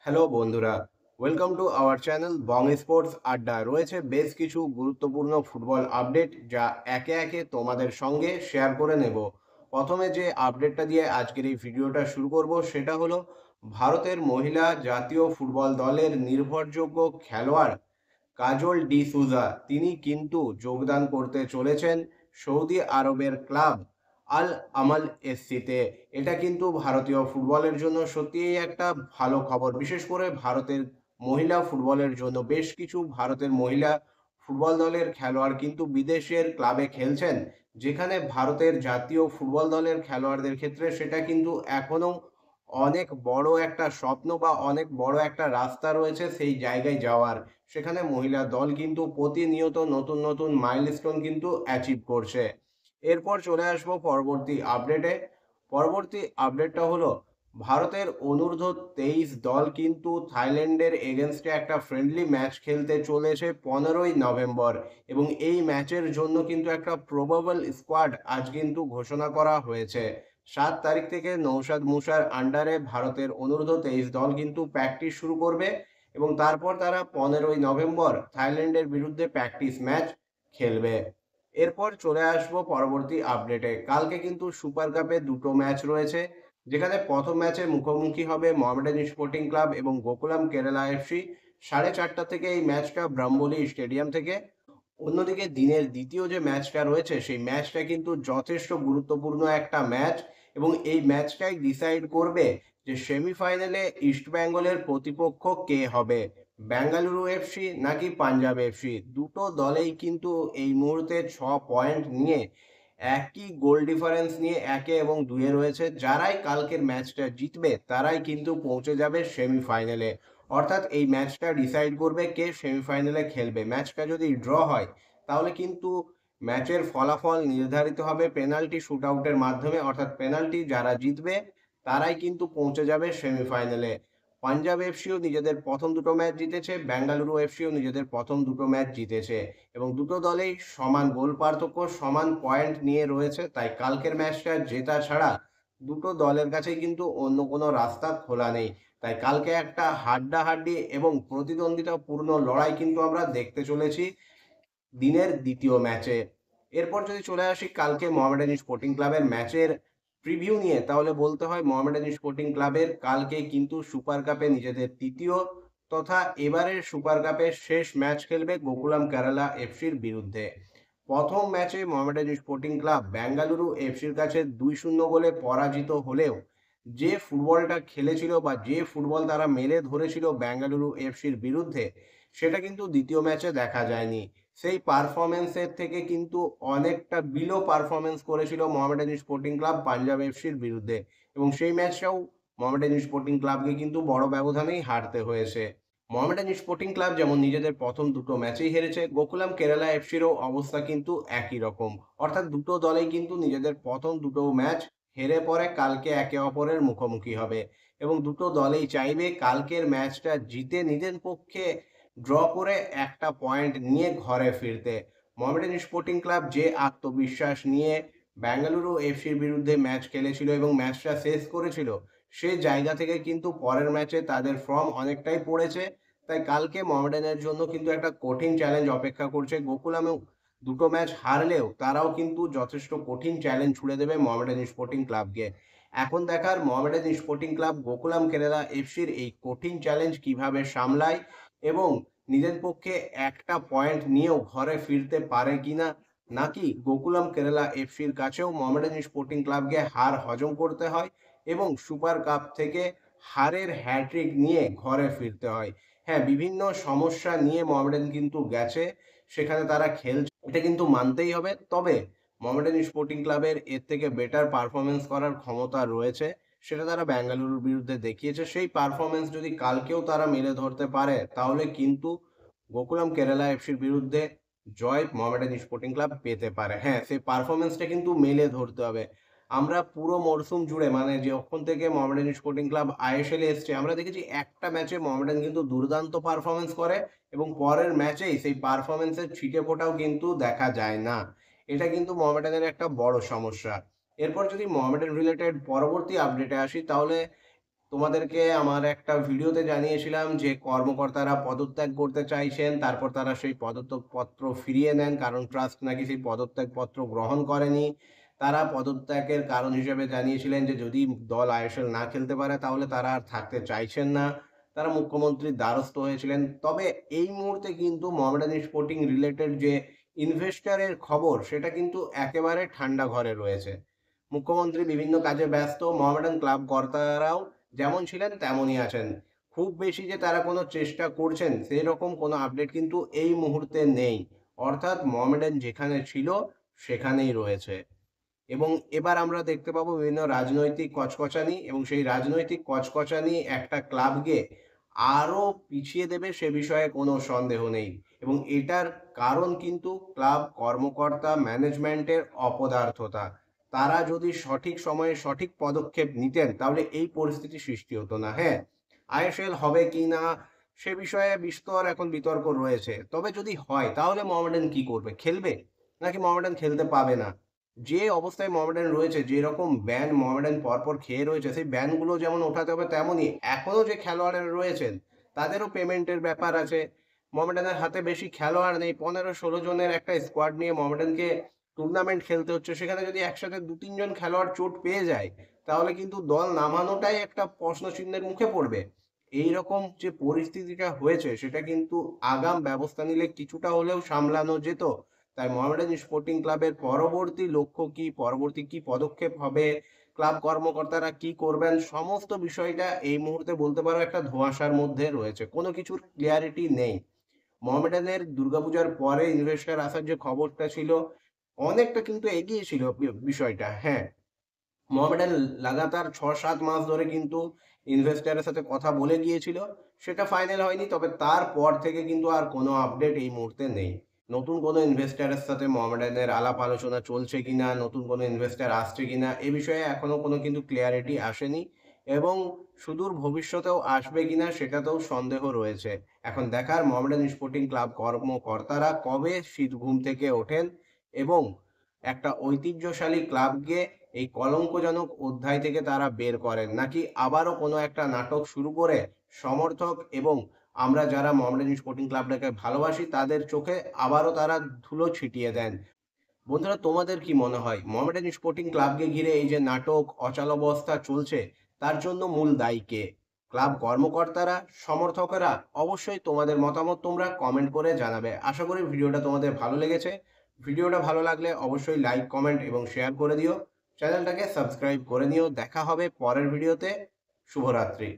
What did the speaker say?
Hello বন্ধুরা, welcome to our channel Bong sports আড্ডা। রয়েছে বেশ কিছু গুরুত্বপূর্ণ ফুটবল আপডেট যা একে একে তোমাদের সঙ্গে শেয়ার করে নেব। প্রথমে যে আপডেটটা দিয়ে আজকের এই ভিডিওটা শুরু করব সেটা হলো ভারতের মহিলা জাতীয় ফুটবল দলের নির্ভরযোগ্য খেলোয়াড় কাজল ডি সুজা তিনি কিন্তু যোগদান করতে চলেছেন সৌদি আরবের ক্লাব আল আমাল এসসিতে। এটা কিন্তু ভারতীয় ফুটবলের জন্য সত্যিই একটা ভালো খবর, বিশেষ করে ভারতের মহিলা ফুটবলের জন্য। বেশ কিছু ভারতের মহিলা ফুটবল দলের খেলোয়াড় কিন্তু বিদেশের ক্লাবে খেলছেন, যেখানে ভারতের জাতীয় ফুটবল দলের খেলোয়াড়দের ক্ষেত্রে সেটা কিন্তু এখনো অনেক বড় একটা স্বপ্ন বা অনেক বড় একটা রাস্তা রয়েছে সেই জায়গায় যাওয়ার। সেখানে মহিলা দল কিন্তু প্রতিনিয়ত নতুন নতুন মাইলস্টোন কিন্তু অ্যাচিভ করছে। এরপর চলে আসবো পরবর্তী আপডেটে। পরবর্তী আপডেটটা হলো ভারতের অনূর্ধ্ব 23 দল কিন্তু থাইল্যান্ডের এগেনস্টে একটা ফ্রেন্ডলি ম্যাচ খেলতে চলেছে 15ই নভেম্বর, এবং এই ম্যাচের জন্য কিন্তু একটা প্রবাবল স্কোয়াড আজ কিন্তু ঘোষণা করা হয়েছে। 7 তারিখ থেকে নৌশাদ মুসার আন্ডারে ভারতের অনূর্ধ্ব 23 দল কিন্তু প্র্যাকটিস শুরু করবে, এবং তারপর তারা 15ই নভেম্বর থাইল্যান্ডের বিরুদ্ধে প্র্যাকটিস ম্যাচ খেলবে। এরপর চলে আসবো পরবর্তী আপডেটে। কালকে কিন্তু সুপার কাপে দুটো ম্যাচ রয়েছে, যেখানে প্রথম ম্যাচে মুখোমুখি হবে মোহামেডান স্পোর্টিং ক্লাব এবং গোকুলাম কেরালা এফসি। 4:30 থেকে এই ম্যাচটা ব্রাম্বলি স্টেডিয়াম থেকে। অন্যদিকে দিনের দ্বিতীয় যে ম্যাচটা রয়েছে সেই ম্যাচটা কিন্তু যথেষ্ট গুরুত্বপূর্ণ একটা ম্যাচ, এবং এই ম্যাচটাই ডিসাইড করবে যে সেমিফাইনালে ইস্টবেঙ্গলের প্রতিপক্ষ কে হবে, বেঙ্গালুরু এফসি নাকি পাঞ্জাব এফসি। দুটো দলেই কিন্তু এই মুহূর্তে 6 পয়েন্ট নিয়ে একই গোল ডিফারেন্স নিয়ে 1 এবং 2-এ রয়েছে। যারাই কালকের ম্যাচটা জিতবে তারাই কিন্তু পৌঁছে যাবে সেমিফাইনালে। অর্থাৎ এই ম্যাচটা ডিসাইড করবে কে সেমিফাইনালে খেলবে। ম্যাচটা যদি ড্র হয় তাহলে কিন্তু ম্যাচের ফলাফল নির্ধারিত হবে পেনাল্টি শুট আউটের মাধ্যমে, অর্থাৎ পেনাল্টি যারা জিতবে তারাই কিন্তু পৌঁছে যাবে সেমিফাইনালে। পাঞ্জাব এফসিও নিজেদের প্রথম দুটো ম্যাচ জিতেছে, বেঙ্গালুরু এফসিও নিজেদের প্রথম দুটো ম্যাচ জিতেছে, এবং দুটো দলেই সমান গোল পার্থক্য, সমান পয়েন্ট নিয়ে রয়েছে। তাই কালকের ম্যাচটা জেতা ছাড়া দুটো দলের কাছেই কিন্তু অন্য কোনো রাস্তা খোলা নেই। তাই কালকে একটা হাড্ডাহাড্ডি এবং প্রতিদ্বন্দ্বিতাপূর্ণ লড়াই কিন্তু আমরা দেখতে চলেছি দিনের দ্বিতীয় ম্যাচে। এরপর যদি চলে আসি কালকে মোহামেডান স্পোর্টিং ক্লাবের ম্যাচের প্রিভিউ নিয়ে, তাহলে বলতে হয় মোহামেডান স্পোর্টিং ক্লাবের কালকে কিন্তু সুপার কাপে নিজেদের তৃতীয় তথা এবারের সুপার কাপের শেষ ম্যাচ খেলবে গোকুলাম কেরালা এফসির বিরুদ্ধে। প্রথম ম্যাচে মোহামেডান স্পোর্টিং ক্লাব বেঙ্গালুরু এফসির কাছে 2-0 গোলে পরাজিত হলেও যে ফুটবলটা খেলেছিল বা যে ফুটবল তারা মেলে ধরেছিল বেঙ্গালুরু এফসির বিরুদ্ধে, সেটা কিন্তু দ্বিতীয় ম্যাচে দেখা যায়নি। সেই পারফরমেন্সের থেকে কিন্তু অনেকটা বিলো পারফরমেন্স করেছিল মোহামেডান স্পোর্টিং ক্লাব পাঞ্জাব এফসির বিরুদ্ধে, এবং সেই ম্যাচটাও মোহামেডান স্পোর্টিং ক্লাবকে কিন্তু বড় ব্যবধানেই হারতে হয়েছে। মোহামেডান স্পোর্টিং ক্লাব যেমন নিজেদের প্রথম দুটো ম্যাচেই হেরেছে, গোকুলাম কেরালা এফসিরও অবস্থা কিন্তু একই রকম। অর্থাৎ দুটো দলেই কিন্তু নিজেদের প্রথম দুটো ম্যাচ হেরে পরে কালকে একে অপরের মুখোমুখি হবে, এবং দুটো দলেই চাইবে কালকের ম্যাচটা জিতে নিজের পক্ষে ড্র করে একটা পয়েন্ট নিয়ে ঘরে ফিরতে। মোহামেডান স্পোর্টিং ক্লাব যে আত্মবিশ্বাস নিয়ে বেঙ্গালুরু এফসির বিরুদ্ধে ম্যাচ খেলেছিল এবং ম্যাচটা শেষ করেছিল, সে জায়গা থেকে কিন্তু পরের ম্যাচে তাদের ফর্ম অনেকটাই পড়েছে। তাই কালকে মোহামেডানের জন্য কিন্তু একটা কঠিন চ্যালেঞ্জ অপেক্ষা করছে। গোকুলামেও দুটো ম্যাচ হারলেও তারাও কিন্তু যথেষ্ট কঠিন চ্যালেঞ্জ ছুড়ে দেবে মোহামেডান স্পোর্টিং ক্লাবকে। এখন দেখার মোহামেডান স্পোর্টিং ক্লাব গোকুলাম কেরালা এফসির এই কঠিন চ্যালেঞ্জ কিভাবে সামলায়, এবং নিজের পক্ষে একটা পয়েন্ট নিয়েও ঘরে ফিরতে পারে কিনা, নাকি গোকুলাম কেরালা এফসির কাছেও মোহামেডান স্পোর্টিং ক্লাবকে হার হজম করতে হয় এবং সুপার কাপ থেকে হারের হ্যাট্রিক নিয়ে ঘরে ফিরতে হয়। হ্যাঁ, বিভিন্ন সমস্যা নিয়ে মোহামেডান কিন্তু গেছে, সেখানে তারা খেলছে, এটা কিন্তু মানতেই হবে। তবে মোহামেডান স্পোর্টিং ক্লাবের এর থেকে বেটার পারফরমেন্স করার ক্ষমতা রয়েছে, সেটা তারা বেঙ্গালুরুর বিরুদ্ধে দেখিয়েছে। সেই পারফরমেন্স যদি কালকেও তারা মেলে ধরতে পারে তাহলে কিন্তু গোকুলাম কেরালা এফসির বিরুদ্ধে জয় মোহামেডান স্পোর্টিং ক্লাব পেতে পারে। হ্যাঁ, সেই পারফরমেন্সটা কিন্তু মেলে ধরতে হবে। আমরা পুরো মরশুম জুড়ে, মানে যখন থেকে মোহামেডান স্পোর্টিং ক্লাব আইএসএল এ এসছে, আমরা দেখেছি একটা ম্যাচে মোহামেডান কিন্তু দুর্দান্ত পারফরমেন্স করে এবং পরের ম্যাচেই সেই পারফরমেন্সের ছিটে ফোটাও কিন্তু দেখা যায় না। এটা কিন্তু মোহামেডানের একটা বড় সমস্যা। এরপর যদি মোহামেডান রিলেটেড পরবর্তী আপডেটে আসি, তাহলে তোমাদেরকে আমার একটা ভিডিওতে জানিয়েছিলাম যে কর্মকর্তারা পদত্যাগ করতে চাইছেন, তারপর তারা সেই পদত্যাগপত্র ফিরিয়ে নেন, কারণ ট্রাস্ট নাকি সেই পদত্যাগপত্র গ্রহণ করেনি। তারা পদত্যাগের কারণ হিসেবে জানিয়েছিলেন যে যদি দল আইএসএল না খেলতে পারে তাহলে তারা আর থাকতে চাইছেন না। তারা মুখ্যমন্ত্রীর দ্বারস্থ হয়েছিলেন। তবে এই মুহূর্তে কিন্তু মোহামেডান স্পোর্টিং রিলেটেড যে ইনভেস্টরের খবর সেটা কিন্তু একেবারে ঠান্ডা ঘরে রয়েছে। মুখ্যমন্ত্রী বিভিন্ন কাজে ব্যস্ত, মোহামেডান ক্লাব কর্তারাও যেমন ছিলেন তেমনই আছেন। খুব বেশি যে তারা কোনো চেষ্টা করছেন সেই রকম কোনো আপডেট কিন্তু এই মুহূর্তে নেই। অর্থাৎ মোহামেডান যেখানে ছিল সেখানেই রয়েছে। এবং এবার আমরা দেখতে পাবো বিভিন্ন রাজনৈতিক কচকচানি, এবং সেই রাজনৈতিক কচকচানি একটা ক্লাবকে আরো পিছিয়ে দেবে সে বিষয়ে কোনো সন্দেহ নেই। এবং এটার কারণ কিন্তু ক্লাব কর্মকর্তা ম্যানেজমেন্টের অপদার্থতা। তারা যদি সঠিক সময়ে সঠিক পদক্ষেপ নিতেন তাহলে এই পরিস্থিতি সৃষ্টি হতো না। হ্যাঁ, আইএসএল হবে কি না সে বিষয়ে বিস্তর এখন বিতর্ক রয়েছে। তবে যদি হয় তাহলে মোহামেডান কি করবে? খেলবে? নাকি মোহামেডান খেলতে পাবে না? যে অবস্থায় মোহামেডান রয়েছে, যেরকম ব্যান মোহামেডান পরপর খেয়ে রয়েছে, সেই ব্যানগুলো যেমন ওঠাতে হবে তেমনই এখনো যে খেলোয়াড়েরা রয়েছেন তাদেরও পেমেন্টের ব্যাপার আছে। মোহামেডানের হাতে বেশি খেলোয়াড় নেই, 15-16 জনের একটা স্কোয়াড নিয়ে মোহামেডানকে টুর্নামেন্ট খেলতে হচ্ছে। সেখানে যদি একসাথে 2-3 জন খেলোয়াড় চোট পেয়ে যায় তাহলে কিন্তু দল নামানোটাই একটা প্রশ্নচিহ্নের মুখে পড়বে। এইরকম যে পরিস্থিতিটা হয়েছে সেটা কিন্তু আগাম ব্যবস্থা নিলে কিছুটা হলেও সামলানো যেত। তাই মোহামেডান স্পোর্টিং ক্লাবের পরবর্তী লক্ষ্য কি, পরবর্তী কি পদক্ষেপ হবে, ক্লাব কর্মকর্তারা কি করবেন, সমস্ত বিষয়টা এই মুহূর্তে বলতে পারো একটা ধোঁয়াশার মধ্যে রয়েছে। কোনো কিছুর ক্লিয়ারিটি নেই। মোহামেডানের দুর্গাপূজার পরে ইনভেস্টর আসার যে খবরটা ছিল অনেকটা কিন্তু এগিয়ে ছিল বিষয়টা। হ্যাঁ, মোহামেডান লাগাতার 6-7 মাস ধরে কিন্তু ইনভেস্টরের সাথে কথা বলে গিয়েছিল। সেটা ফাইনাল হয়নি, তবে তারপর থেকে কিন্তু আর কোনো আপডেট এই মুহূর্তে নেই। নতুন কোনো ইনভেস্টরের সাথে মোহামেডানের আলাপ আলোচনা চলছে কিনা, নতুন কোনো ইনভেস্টর আসছে কিনা এ বিষয়ে এখনো কোনো কিন্তু ক্লিয়ারিটি আসেনি, এবং সুদূর ভবিষ্যতেও আসবে কিনা সেটাতেও সন্দেহ রয়েছে। এখন দেখার মোহামেডান স্পোর্টিং ক্লাব কর্মকর্তারা কবে শীত ঘুম থেকে ওঠেন এবং একটা ঐতিহ্যশালী ক্লাবকে এই কলঙ্কজনক অধ্যায় থেকে তারা বের করেন, নাকি আবারও কোনো একটা নাটক শুরু করে সমর্থক এবং আমরা যারা মোহামেডান স্পোর্টিং ক্লাবটাকে ভালোবাসি তাদের চোখে আবারও তারা ধুলো ছিটিয়ে দেন। বন্ধুরা, তোমাদের কি মনে হয় মোহামেডান স্পোর্টিং ক্লাবকে ঘিরে এই যে নাটক অচলাবস্থা চলছে তার জন্য মূল দায়ী কে? ক্লাব কর্মকর্তারা, সমর্থকেরা? অবশ্যই তোমাদের মতামত তোমরা কমেন্ট করে জানাবে। আশা করি ভিডিওটা তোমাদের ভালো লেগেছে। ভিডিওটা ভালো লাগলে অবশ্যই লাইক, কমেন্ট এবং শেয়ার করে দিও। চ্যানেলটাকে সাবস্ক্রাইব করে নিও। দেখা হবে পরের ভিডিওতে। শুভরাত্রি।